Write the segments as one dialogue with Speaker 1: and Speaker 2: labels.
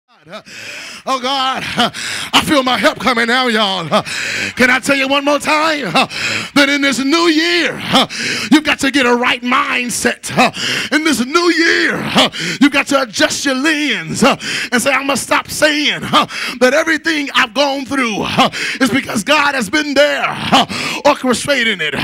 Speaker 1: Oh God, I feel my help coming now, y'all. Can I tell you one more time that in this new year, you've got to get a right mindset. In this new year, you've got to adjust your lens and say, I'm going to stop saying that everything I've gone through is because God has been there orchestrating it.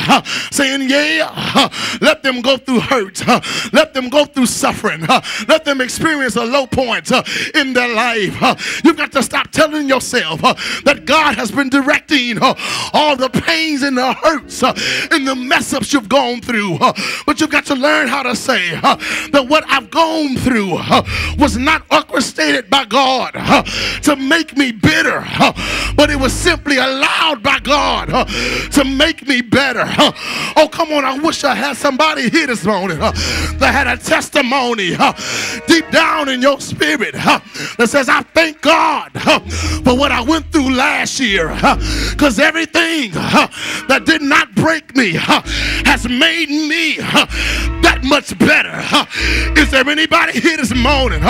Speaker 1: Saying, yeah, let them go through hurt. Let them go through suffering. Let them experience a low point in their life. You've got to stop telling yourself that God has been directing all the pains and the hurts and the mess ups you've gone through. But you've got to learn how to say that what I've gone through was not orchestrated by God to make me bitter, but it was simply allowed by God to make me better. Oh, come on. I wish I had somebody here this morning that had a testimony deep down in your spirit that says, I thank God for what I went through last year, because everything that did not break me has made me that much better. Is there anybody here this morning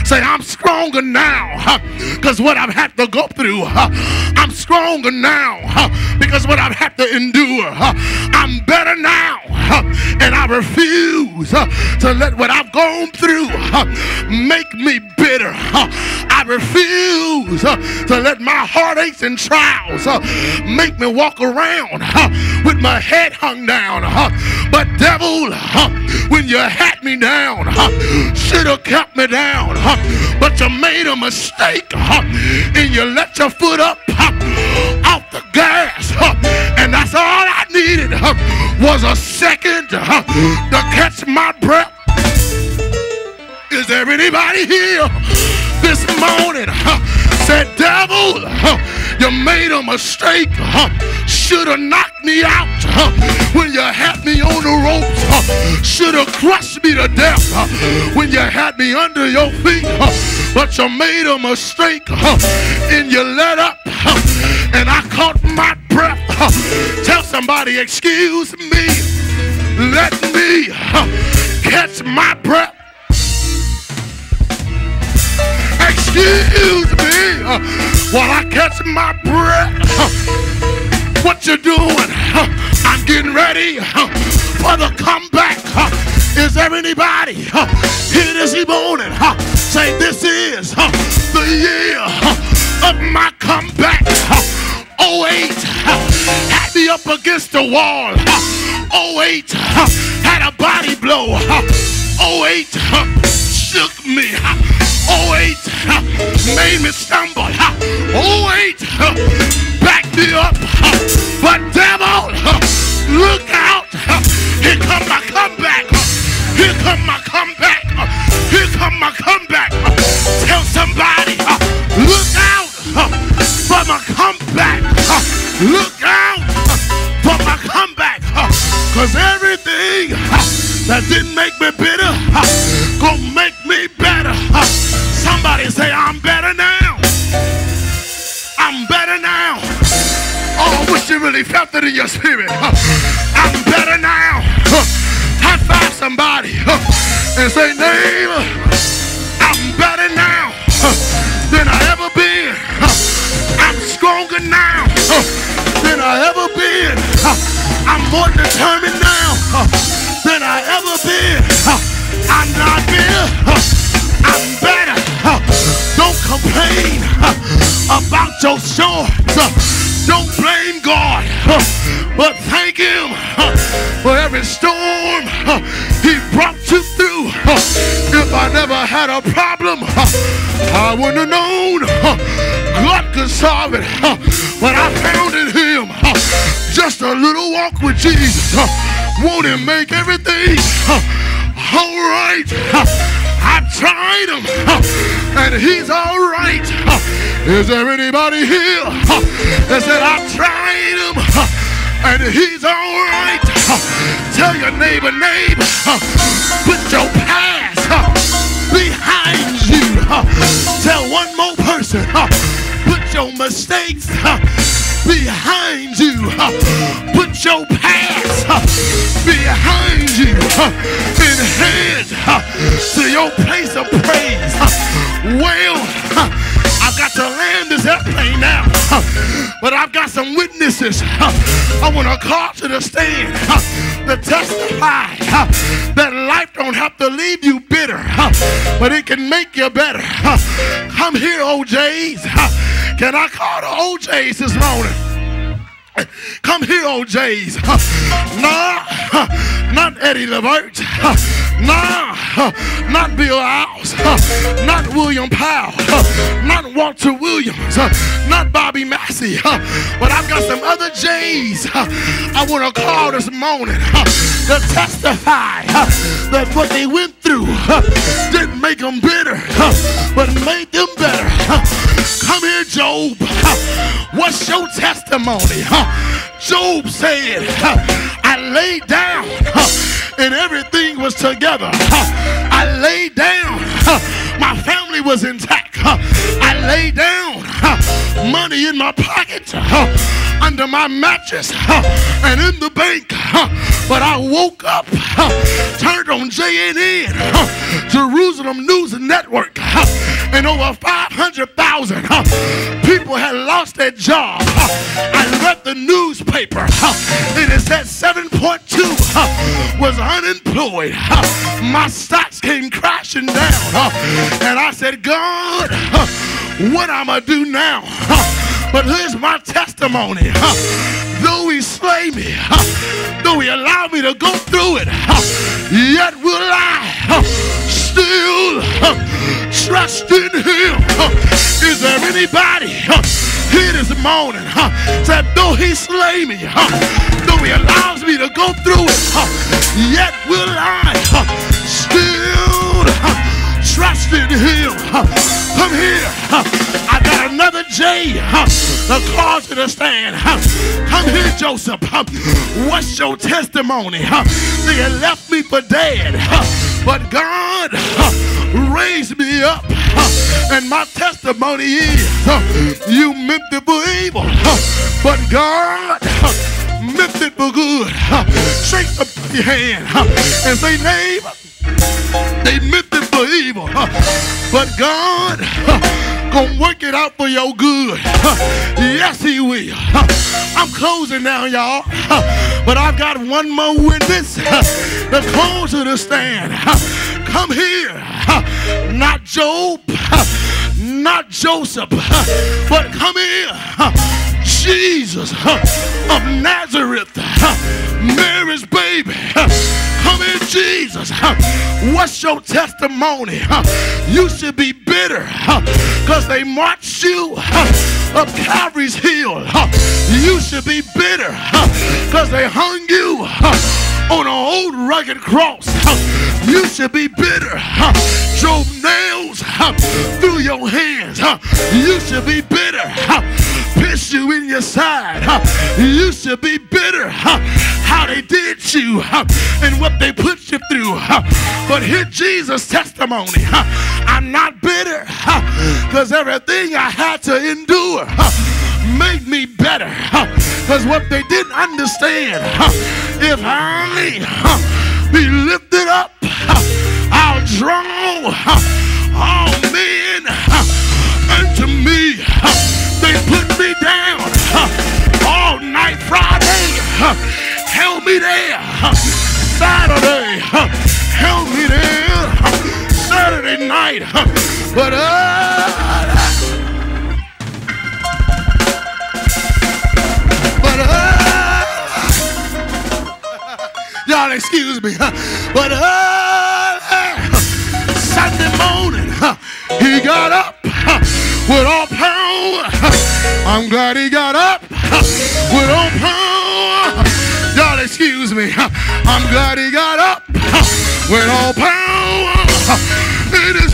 Speaker 1: say, I'm stronger now because what I've had to go through? I'm stronger now because what I've had to endure. I'm better now, and I refuse to let what I've gone through make me bitter. I refuse to let my heartaches and trials make me walk around with my head hung down. But devil, when you had me down, should have kept me down. But you made a mistake and you let your foot up off the gas. And that's all I needed was a second to catch my breath. Is there anybody here this morning said, devil, you made a mistake, should have knocked me out when you had me on the ropes, should have crushed me to death when you had me under your feet, but you made a mistake and you let up and I caught my breath. Tell somebody, excuse me, let me catch my breath. Excuse me while I catch my breath. What you doing? I'm getting ready for the comeback. Is there anybody here this morning say, this is the year of my comeback? 08 had me up against the wall. 08 had a body blow. 08 shook me. 08 made me stumble. 08 backed me up. But devil, look out. Here come my comeback. Here come my comeback. Here come my comeback. Tell somebody, look out for my comeback. Look out for my comeback. Because everything that didn't make me bitter gonna make me better. Somebody say, I'm better now. I'm better now. Oh, I wish you really felt it in your spirit. I'm better now. High five somebody and say, neighbor, I'm better now than I ever been. I'm stronger now than I ever been. I'm more determined now than I ever been. I'm not bitter. I'm better. Don't complain about your storms. Don't blame God, but thank Him for every storm He brought you through. If I never had a problem, I wouldn't have known God could solve it. But I found in Him just a little walk with Jesus. Won't He make everything all right? I've tried Him and He's all right. Is there anybody here that said, I've tried Him and He's all right? Tell your neighbor, put your past behind you. Tell one more person, put your mistakes behind you. Put your past behind you and head to your place of praise. Well, I've got to land this airplane now, but I've got some witnesses I want to call to the stand to testify that life don't have to leave you bitter, but it can make you better. Come here, OJs. Can I call the OJs this morning? Come here, OJs. Nah, not Eddie Levert. Nah, not Bill Owls. Not William Powell. Not Walter Williams. Not Bobby Massey. But I've got some other J's I want to call this morning to testify that what they went through didn't make them bitter, but made them better. Come here, Job. What's your testimony? Job said, I laid down and everything was together. I laid down, my family was intact. I laid down, money in my pocket, under my mattress, and in the bank. But I woke up, turned on JNN, Jerusalem News Network, and over 500,000 people had lost their job. I read the newspaper, and it said 7.2 was unemployed. My stocks came crashing down, and I said, God, what I'm gonna do now? But here's my testimony. Though he slay me, though he allow me to go through it, yet will I still trust in him. Is there anybody here this morning that though he slay me, though he allows me to go through it, yet will I still trust in him? Come here. I got another J. The cause to the stand. Come here, Joseph. What's your testimony? They had left me for dead, but God raised me up. And my testimony is, you meant it for evil, but God meant it for good. Shake up your hand and say, neighbor, they meant it for evil, but God gonna work it out for your good. Yes, he will. I'm closing now, y'all, but I've got one more witness to close to the stand. Come here. Not Job, not Joseph, but come here. Jesus of Nazareth, Mary's baby. Come here, Jesus. What's your testimony? You should be bitter because they marched you up Calvary's hill. You should be bitter because they hung you on an old rugged cross. You should be bitter. Drove nails through your hands. You should be bitter. Pierced you in your side. You should be bitter. How they did you and what they put you through. But hear Jesus' testimony. I'm not bitter because everything I had to endure made me better. Because what they didn't understand, if I be lifted up, I'll draw all men unto me. They put me down all night Friday, held me there. Saturday, held me there. Saturday night, but y'all excuse me, but Sunday morning he got up with all power. I'm glad he got up with all power. Y'all excuse me, I'm glad he got up with all power in his